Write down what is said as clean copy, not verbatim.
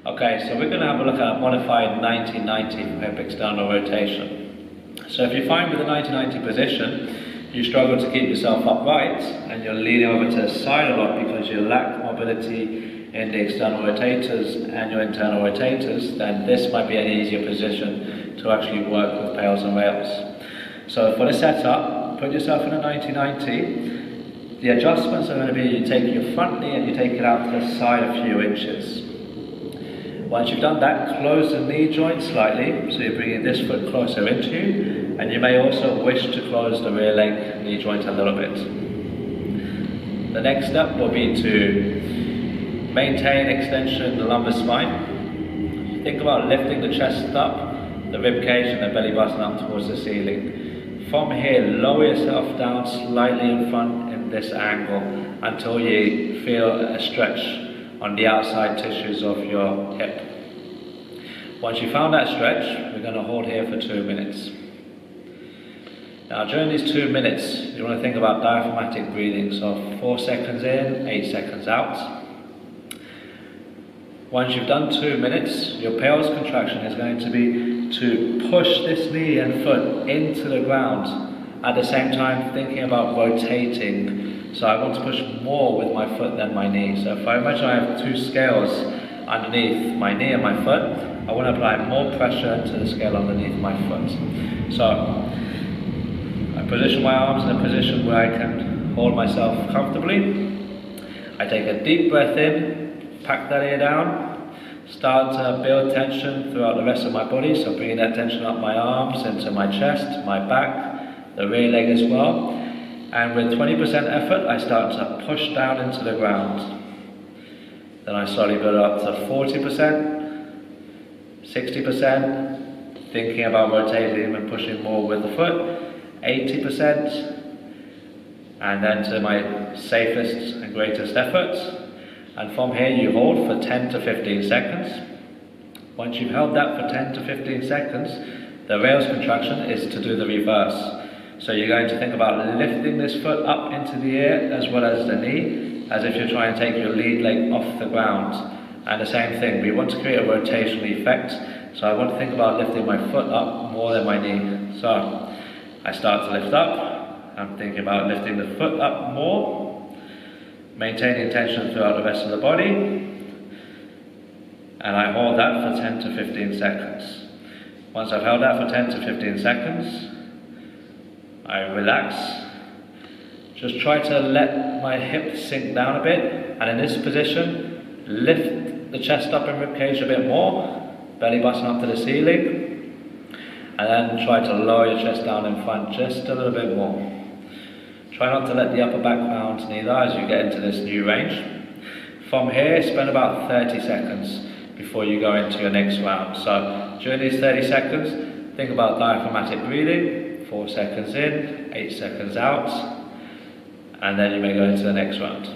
Okay, so we're going to have a look at a modified 90-90 for hip external rotation. So if you find with the 90-90 position, you struggle to keep yourself upright and you're leaning over to the side a lot because you lack mobility in the external rotators and your internal rotators, then this might be an easier position to actually work with PAILS and rails. So for the setup, put yourself in a 90-90. The adjustments are going to be you take your front knee and you take it out to the side a few inches. Once you've done that, close the knee joint slightly, so you're bringing this foot closer into you, and you may also wish to close the rear leg knee joint a little bit. The next step will be to maintain extension in the lumbar spine. Think about lifting the chest up, the rib cage and the belly button up towards the ceiling. From here, lower yourself down slightly in front in this angle until you feel a stretch on the outside tissues of your hip. Once you found that stretch, we're going to hold here for 2 minutes. Now during these 2 minutes, you want to think about diaphragmatic breathing, so 4 seconds in, 8 seconds out. Once you've done 2 minutes, your PAILS contraction is going to be to push this knee and foot into the ground, at the same time thinking about rotating. So I want to push more with my foot than my knee. So if I imagine I have 2 scales underneath my knee and my foot, I want to apply more pressure to the scale underneath my foot. So I position my arms in a position where I can hold myself comfortably. I take a deep breath in, pack that ear down, start to build tension throughout the rest of my body. So bringing that tension up my arms, into my chest, my back, the rear leg as well. And with 20% effort, I start to push down into the ground. Then I slowly build up to 40%, 60%, thinking about rotating and pushing more with the foot, 80%, and then to my safest and greatest efforts. And from here you hold for 10 to 15 seconds. Once you've held that for 10 to 15 seconds, the rails contraction is to do the reverse. So you're going to think about lifting this foot up into the air as well as the knee, as if you're trying to take your lead leg off the ground. And the same thing, we want to create a rotational effect, so I want to think about lifting my foot up more than my knee. So I start to lift up, I'm thinking about lifting the foot up more, maintaining tension throughout the rest of the body, and I hold that for 10 to 15 seconds. Once I've held that for 10 to 15 seconds, I relax, just try to let my hip sink down a bit, and in this position, lift the chest up and ribcage a bit more, belly button up to the ceiling, and then try to lower your chest down in front just a little bit more. Try not to let the upper back pound neither as you get into this new range. From here, spend about 30 seconds before you go into your next round. So during these 30 seconds, think about diaphragmatic breathing. 4 seconds in, 8 seconds out, and then you may go into the next round.